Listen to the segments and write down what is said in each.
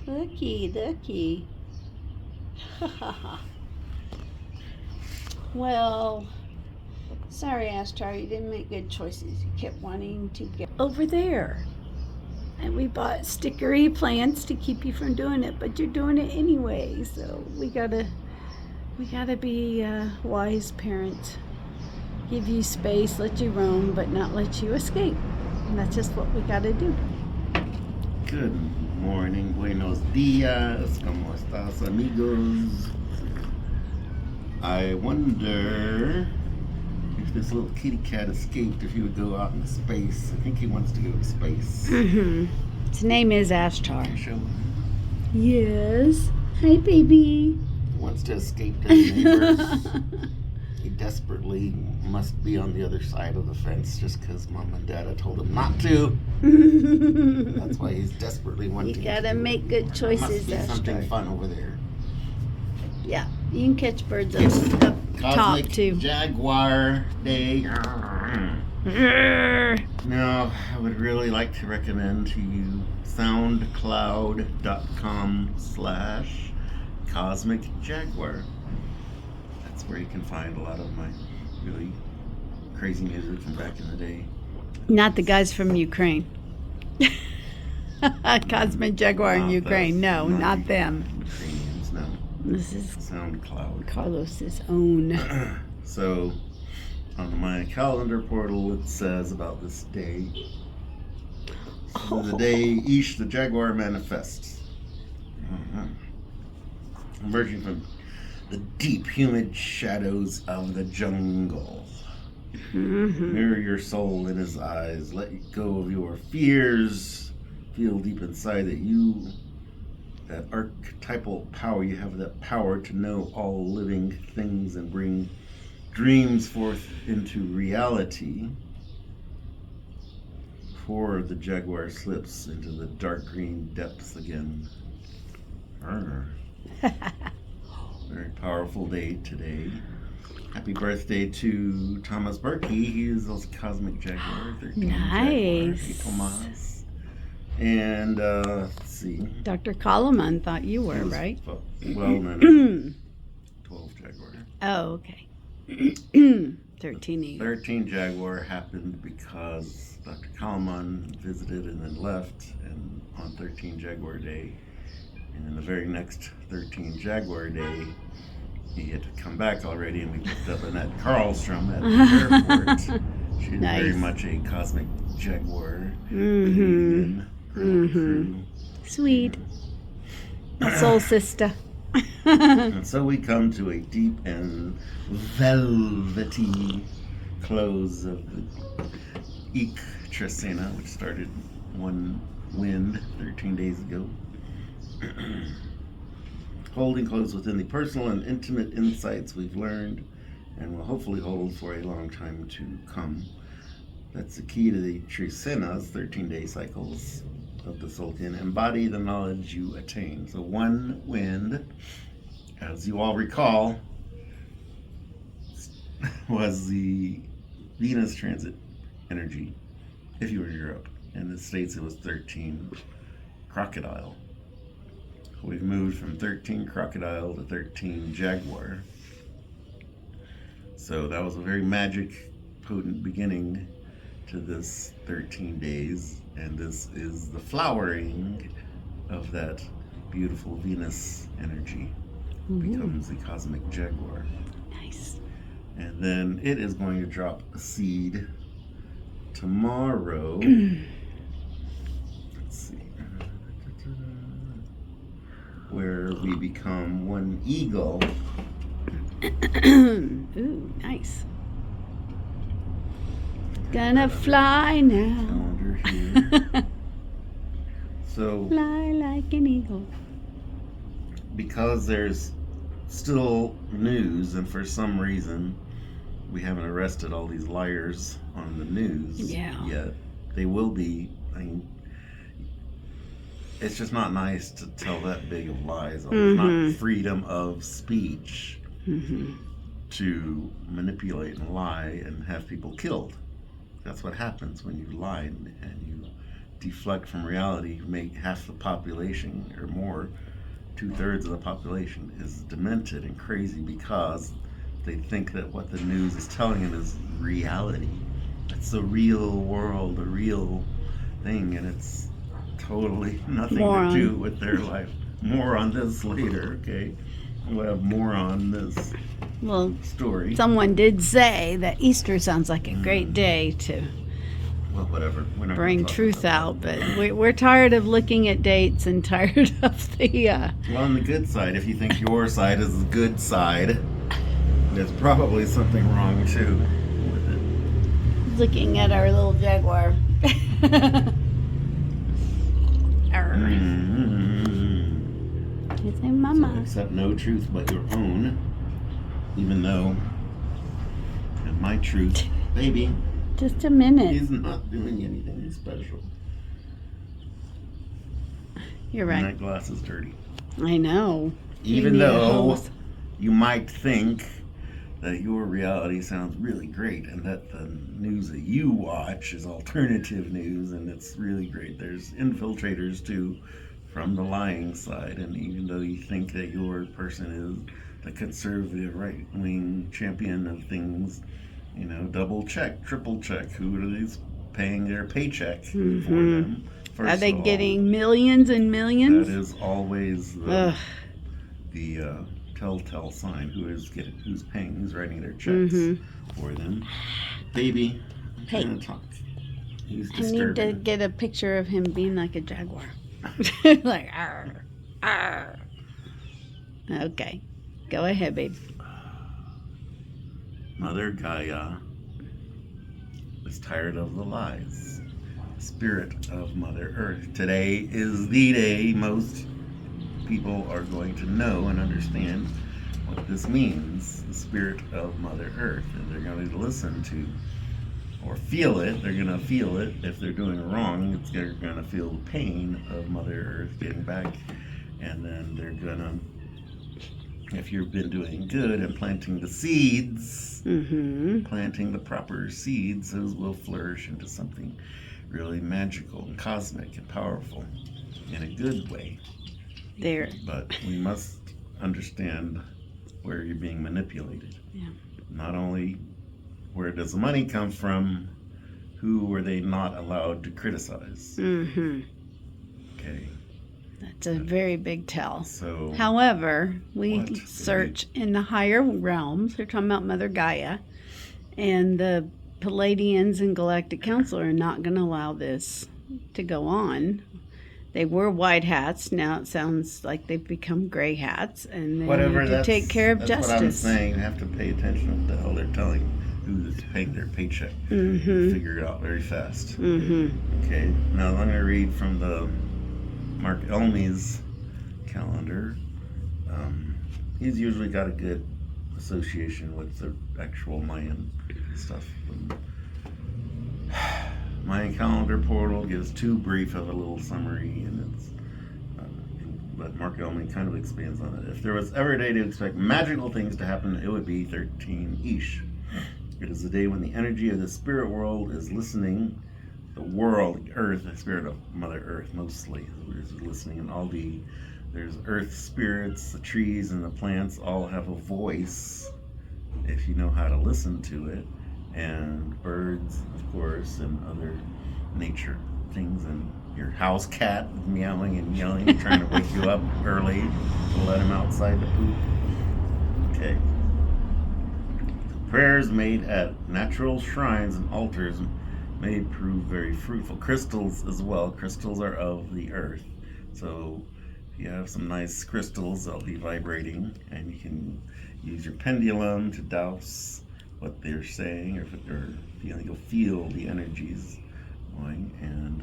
Looky. Well, sorry, Ashtar, you didn't make good choices. You kept wanting to get over there. And we bought stickery plants to keep you from doing it, but you're doing it anyway. So we gotta be wise parents. Give you space, let you roam, but not let you escape. And that's just what we gotta do. Good morning, buenos dias, ¿cómo estás, amigos? I wonder if this little kitty cat escaped, if he would go out into space. I think he wants to go to space. His name is Ashtar. Show him. Yes. Hi, baby. He wants to escape to his neighbors. He desperately must be on the other side of the fence just because Mom and Dad told him not to. That's why he's desperately wanting to. You gotta make good choices, There must be something Ashtar. fun over there. Yeah, you can catch birds up top Cosmic too. Jaguar Day. Now, I would really like to recommend to you soundcloud.com/Cosmic Jaguar. That's where you can find a lot of my really crazy music from back in the day. Not the guys from Ukraine. Cosmic Jaguar in Ukraine. No, not them. Ukrainians, no. This is SoundCloud. Carlos's own. So, on my calendar portal, it says about this day. This is the day Ish the Jaguar manifests. Emerging from the deep, humid shadows of the jungle. Mirror your soul in his eyes. Let go of your fears. Feel deep inside that archetypal power. You have that power to know all living things and bring dreams forth into reality. Before the jaguar slips into the dark green depths again. Very powerful day today. Happy birthday to Thomas Berkey. He is a Cosmic Jaguar. 13 Nice. Jaguar, Thomas. And let's see. Dr. Kalaman thought you were, right? Well, no. 12 Jaguar. Oh, okay. 13 Eagle. 13 Jaguar happened because Dr. Kalaman visited and then left, and on 13 Jaguar Day. And then the very next 13 Jaguar Day, he had to come back already, and we picked up Annette Karlstrom at the airport. She's Nice. very much a Cosmic Jaguar. Crew. Sweet. My soul sister. And so we come to a deep and velvety close of the Iktrasena, which started one wind 13 days ago. Holding close within the personal and intimate insights we've learned and will hopefully hold for a long time to come. That's the key to the Trisena's 13-day cycles of the Sultan. Embody the knowledge you attain. So one wind, as you all recall, was the Venus transit energy, if you were in Europe. In the States, it was 13 crocodile. We've moved from 13 crocodile to 13 jaguar. So that was a very magic, potent beginning to this 13 days. And this is the flowering of that beautiful Venus energy. Becomes the cosmic jaguar. Nice. And then it is going to drop a seed tomorrow. Let's see. Where we become one eagle. Ooh, nice. Gonna fly now. Calendar here. So, Fly like an eagle. because there's still news, and for some reason we haven't arrested all these liars on the news yet. They will be. I mean, it's just not nice to tell that big of lies. It's not freedom of speech to manipulate and lie and have people killed. That's what happens when you lie and you deflect from reality, make half the population or more, 2/3 of the population is demented and crazy because they think that what the news is telling them is reality. It's the real world, the real thing, and it's totally nothing to do with their life. More on this later, okay? We'll have more on this story. Someone did say that Easter sounds like a great day to whatever. We're not bring truth out, but we're tired of looking at dates and tired of the... Well, on the good side, if you think your side is the good side, there's probably something wrong, too, with it. Looking at our little jaguar. It's a mama. So accept no truth but your own, even though, and my truth, baby, just a minute. He's not doing anything special. You're right. And that glass is dirty. I know. Even though you might think that your reality sounds really great and that the news that you watch is alternative news and it's really great. There's infiltrators too from the lying side, and even though you think that your person is the conservative right-wing champion of things, you know, double check, triple check, who are these paying their paycheck for them? Are they getting millions and millions? That is always the telltale sign. Who's writing their checks for them. Baby, I'm trying to talk. He's disturbing. I need to get a picture of him being like a jaguar. Like, arr, arr. Okay. Go ahead, babe. Mother Gaia is tired of the lies. Spirit of Mother Earth. Today is the day most people are going to know and understand what this means. The spirit of Mother Earth. And they're going to listen to or feel it. They're going to feel it. If they're doing wrong, they're going to feel the pain of Mother Earth getting back. And then they're going to, if you've been doing good and planting the seeds, planting the proper seeds, those will flourish into something really magical and cosmic and powerful in a good way. But we must understand where you're being manipulated. Yeah. Not only where does the money come from, who were they not allowed to criticize? Okay. That's a very big tell. So, however, we search in the higher realms. They're talking about Mother Gaia, and the Palladians and Galactic Council are not going to allow this to go on. They were white hats. Now it sounds like they've become gray hats, and they need to take care of justice. That's what I'm saying. You have to pay attention to what the hell they're telling you. Who's paying their paycheck. Figure it out very fast. Okay, now I'm going to read from the Mark Elmy's calendar. He's usually got a good association with the actual Mayan stuff. Mayan calendar portal gives too brief of a little summary, and it's but Mark Elmy kind of expands on it. If there was ever a day to expect magical things to happen, it would be 13-ish. It is the day when the energy of the spirit world is listening. The world, the earth, the spirit of Mother Earth mostly is listening, and there's earth spirits, the trees and the plants all have a voice if you know how to listen to it, and birds, of course, and other nature things, and your house cat meowing and yelling, trying to wake you up early to let him outside to poop. Okay. Prayers made at natural shrines and altars may prove very fruitful. Crystals as well. Crystals are of the earth. So if you have some nice crystals, they'll be vibrating, and you can use your pendulum to douse what they're saying, or if they're feeling, you'll feel the energies going. And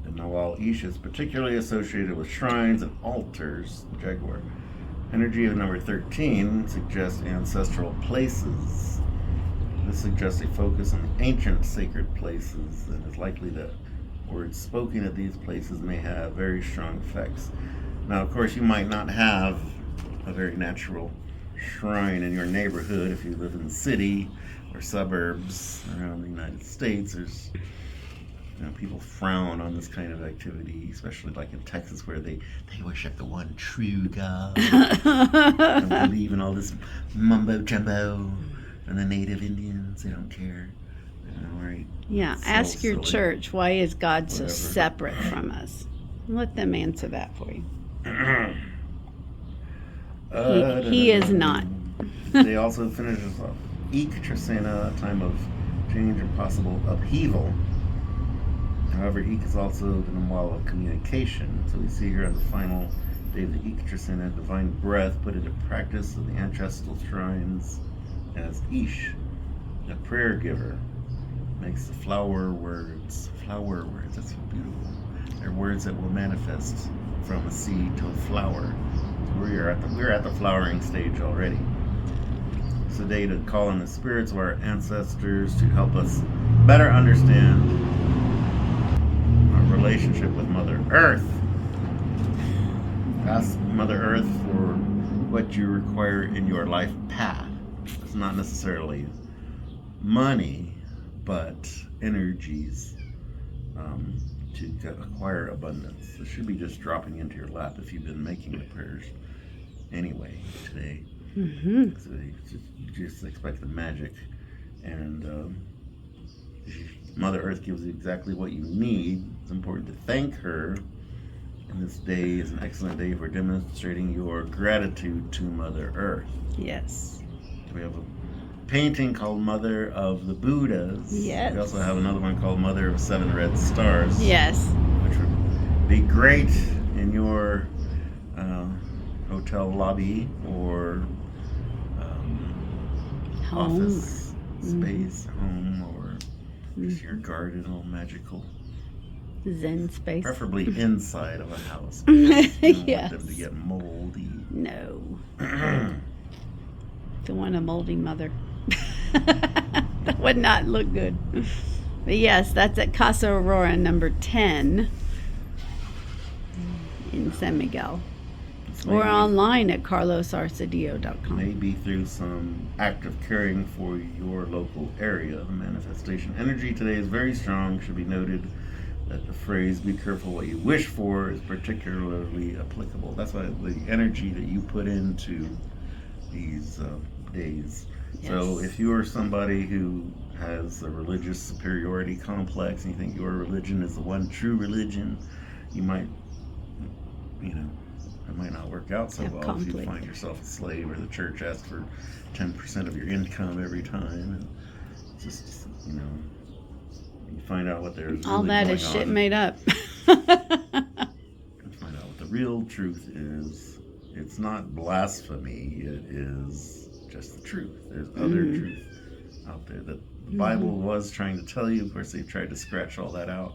the Nawal Ish is particularly associated with shrines and altars. Jaguar. Energy of number 13 suggests ancestral places. This suggests a focus on the ancient sacred places, and it's likely that words spoken at these places may have very strong effects. Now, of course, you might not have a very natural shrine in your neighborhood if you live in the city or suburbs around the United States. There's People frown on this kind of activity, especially like in Texas, where they worship the one true God. Don't believe in all this mumbo jumbo. And the native Indians, they don't care. Right? Yeah, So ask your silly. church, why is God so Whatever. separate from us? Let them answer that for you. He is not. They also finishes off Iktrasena, a time of change and possible upheaval. However, Ik is also the wall of communication. So we see here on the final day of the Iktrasena, divine breath put into practice of the ancestral shrines as Ish, a prayer giver, makes the flower words, that's so beautiful. They're words that will manifest from a seed to a flower. So we're at the flowering stage already. It's a day to call in the spirits of our ancestors to help us better understand our relationship with Mother Earth. Ask Mother Earth for what you require in your life path. It's not necessarily money, but energies to acquire abundance. It should be just dropping into your lap if you've been making the prayers anyway today. So you just expect the magic, and Mother Earth gives you exactly what you need. It's important to thank her, and this day is an excellent day for demonstrating your gratitude to Mother Earth. Yes. We have a painting called Mother of the Buddhas. Yes. We also have another one called Mother of Seven Red Stars. Yes. Which would be great in your hotel lobby or Home. office space, home, or just your garden, all magical. Zen space. Preferably inside of a house. You don't Yes. want them to get moldy. No. Don't want a moldy mother. That would not look good. But yes, that's at Casa Aurora number 10 in San Miguel. Or online at carlosarcedillo.com. Maybe through some active caring for your local area. The manifestation energy today is very strong. Should be noted that the phrase "be careful what you wish for" is particularly applicable. That's why the energy that you put into these days. Yes. So if you are somebody who has a religious superiority complex and you think your religion is the one true religion, you might, it might not work out so well if you find yourself a slave or the church asks for 10% of your income every time. And just, you find out what there's all really that going is shit on. made up. And find out what the real truth is. It's not blasphemy, it is just the truth. There's other truth out there that the Bible was trying to tell you. Of course, they've tried to scratch all that out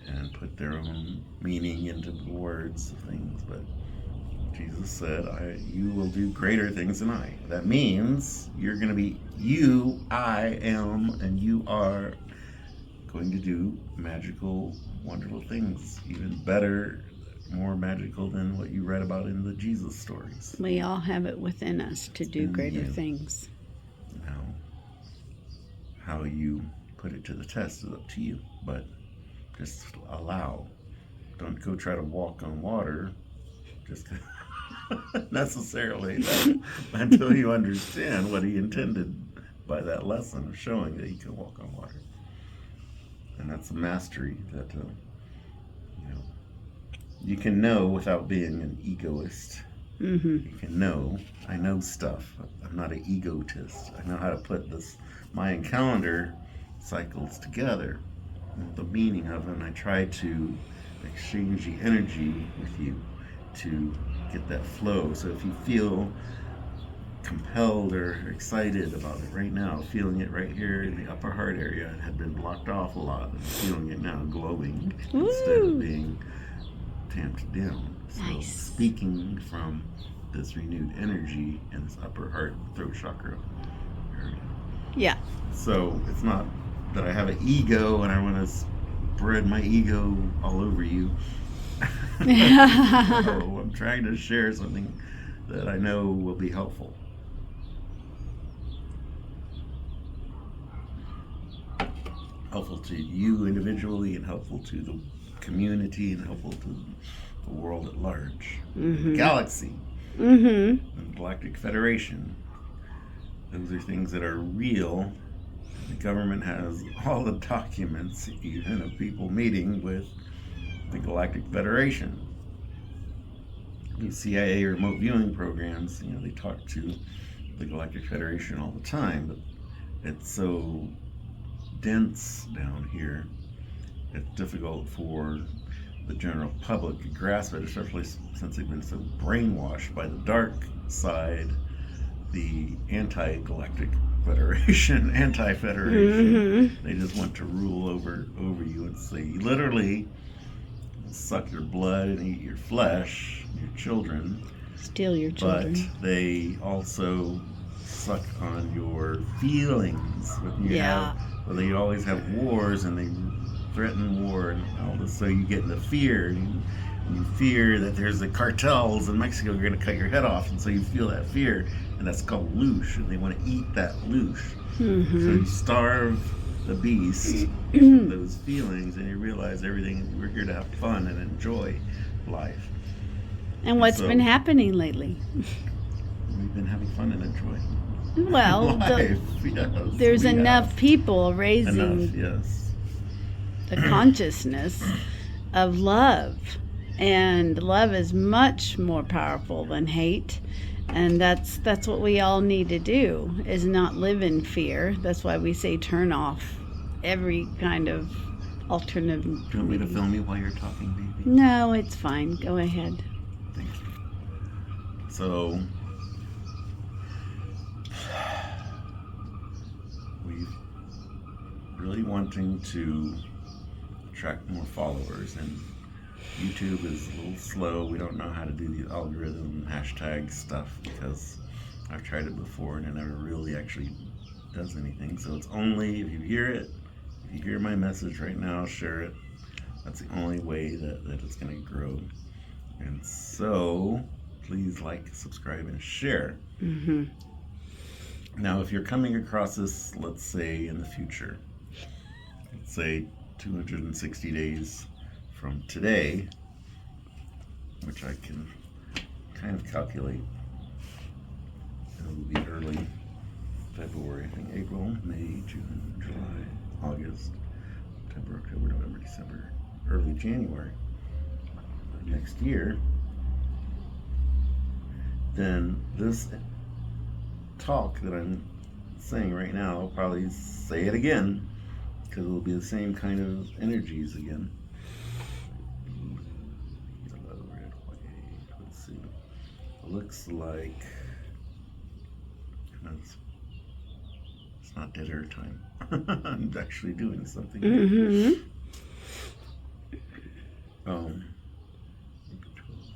and put their own meaning into the words of things, but Jesus said, you will do greater things than I. That means you're going to be you, I am, and you are going to do magical, wonderful things, even better, more magical than what you read about in the Jesus stories. We all have it within us to do greater things. Now, how you put it to the test is up to you, but just allow. Don't go try to walk on water just necessarily until you understand what he intended by that lesson of showing that he can walk on water. And that's a mastery that you can know without being an egoist. You can know. I know stuff. I'm not an egotist. I know how to put this Mayan calendar cycles together, the meaning of it, and I try to exchange the energy with you to get that flow. So if you feel compelled or excited about it right now, feeling it right here in the upper heart area, it had been blocked off a lot, and feeling it now glowing instead of being tamped down. So nice. Speaking from this renewed energy in this upper heart throat chakra area. Yeah. So it's not that I have an ego and I want to spread my ego all over you. So I'm trying to share something that I know will be helpful. helpful to you individually and helpful to the community and helpful to the world at large. The galaxy, the Galactic Federation. Those are things that are real. The government has all the documents, even of people meeting with the Galactic Federation. The CIA remote viewing programs, they talk to the Galactic Federation all the time, but it's so dense down here, it's difficult for the general public to grasp it, especially since they've been so brainwashed by the dark side, the anti-Galactic Federation, anti-Federation. They just want to rule over you and say, literally suck your blood and eat your flesh, your children. Steal your children. But they also suck on your feelings. Whether you always have wars and they threaten war and all this, so you get into fear. And you fear that there's the cartels in Mexico are going to cut your head off, and so you feel that fear, and that's called loosh, and they want to eat that loosh. So you starve the beast, those feelings, and you realize everything, we're here to have fun and enjoy life. And what's been happening lately? We've been having fun and enjoying life. There's enough people raising the consciousness of love. And love is much more powerful than hate. And that's what we all need to do, is not live in fear. That's why we say turn off every kind of alternative. Do you want me to film you while you're talking, baby? No, it's fine. Go ahead. Thank you. So, we're really wanting to attract more followers, and YouTube is a little slow. We don't know how to do the algorithm hashtag stuff because I've tried it before and it never really actually does anything. So it's only if you hear it, if you hear my message right now, share it. That's the only way that it's going to grow. And so please like, subscribe, and share. Now, if you're coming across this, let's say in the future, let's say 260 days from today, which I can kind of calculate, it will be early February, I think April, May, June, July, August, September, October, November, December, early January of next year, then this talk that I'm saying right now, I'll probably say it again because it will be the same kind of energies again. Yellow, red, white. Let's see. It looks like it's not dead air time. I'm actually doing something.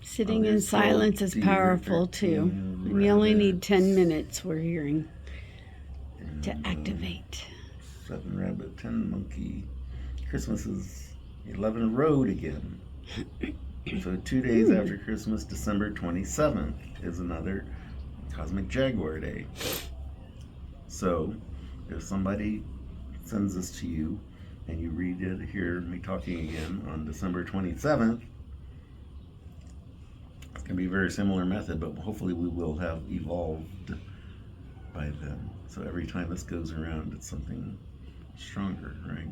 Sitting in silence is powerful too. And you only need 10 minutes, we're hearing, to activate. 7 rabbit, 10 monkey. Christmas is 11 road again. So 2 days after Christmas, December 27th, is another Cosmic Jaguar Day. So if somebody sends this to you and you read it, hear me talking again on December 27th, it's going to be a very similar method, but hopefully we will have evolved by then. So every time this goes around, it's something stronger, right?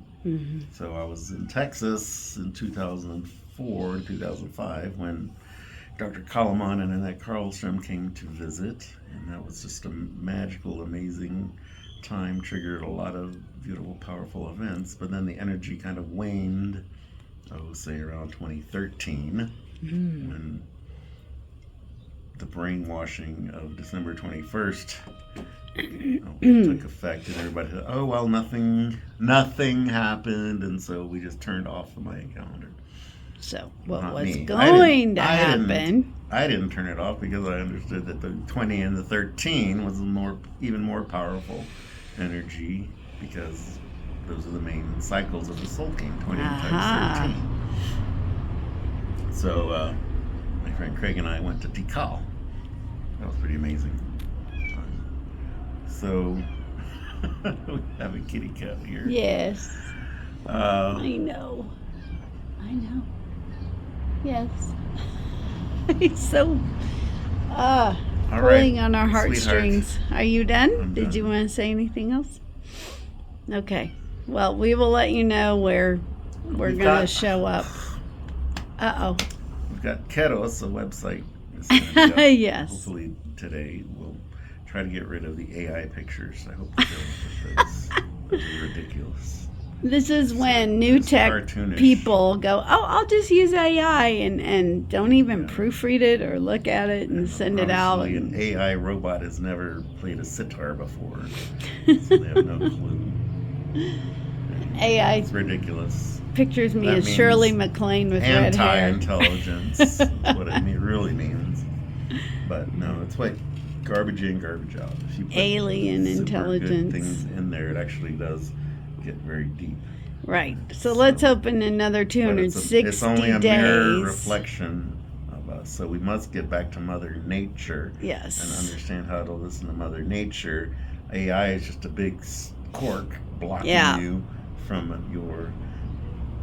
So I was in Texas in 2004 and 2005 when Dr. Kalaman and Annette Carlstrom came to visit, and that was just a magical, amazing time, triggered a lot of beautiful, powerful events, but then the energy kind of waned, say around 2013, when the brainwashing of December 21st took effect, and everybody said, oh, well, nothing happened, and so we just turned off the Mayan calendar. So what was going to happen? I didn't turn it off because I understood that the 20 and the 13 was even more powerful energy, because those are the main cycles of the soul game, 20 times 13. So my friend Craig and I went to Tikal. That was pretty amazing. So we have a kitty cat here. Yes. I know. Yes. He's so All pulling right, on our sweetheart. heartstrings. Are you done? I'm Did done. you want to say anything else? Okay. Well, we will let you know where we're We've going to got- show up. Uh-oh. We've got Ketos, a website. It's gonna be up Yes. Hopefully today we'll try to get rid of the AI pictures. I hope they don't. Those are ridiculous. This is when new it's tech cartoonish. people go, oh, I'll just use AI and don't even Yeah. proofread it or look at it and send it out. Obviously, an AI robot has never played a sitar before, so they have no clue. AI It's ridiculous. pictures me That as means Shirley MacLaine with red hair. Anti-intelligence. That's what it really means. But no, it's like garbage in, garbage out. If you put Alien super intelligence. good things in there, it actually does get very deep. Right. So let's hope in another But 260 it's only a mirror days. reflection of us. So we must get back to Mother Nature Yes. and understand how to listen to Mother Nature. AI is just a big cork blocking you from your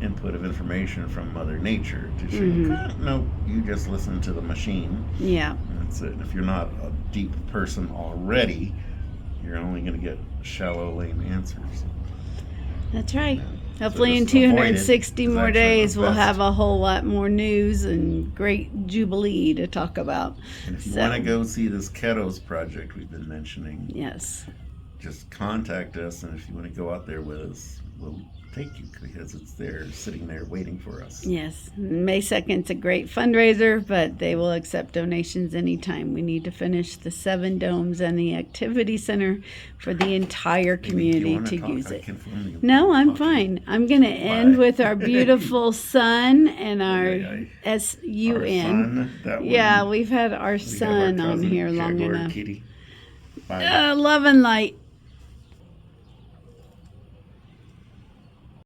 input of information from Mother Nature to show no, you just listen to the machine. Yeah. That's it. If you're not a deep person already, you're only going to get shallow, lame answers. That's right. Yeah. Hopefully in just avoid it. 260 It's more actually days the we'll best. have a whole lot more news and great jubilee to talk about. And if you want to go see this Ketos project we've been mentioning, yes, just contact us, and if you want to go out there with us, we'll take you because it's there, sitting there waiting for us. Yes. May 2nd is a great fundraiser, but they will accept donations anytime. We need to finish the 7 domes and the activity center for the entire community to use it. No, I'm fine. I'm going to end with our beautiful sun and our S-U-N. Yeah, we've had our sun on here long enough. Kitty. Bye. Love and light.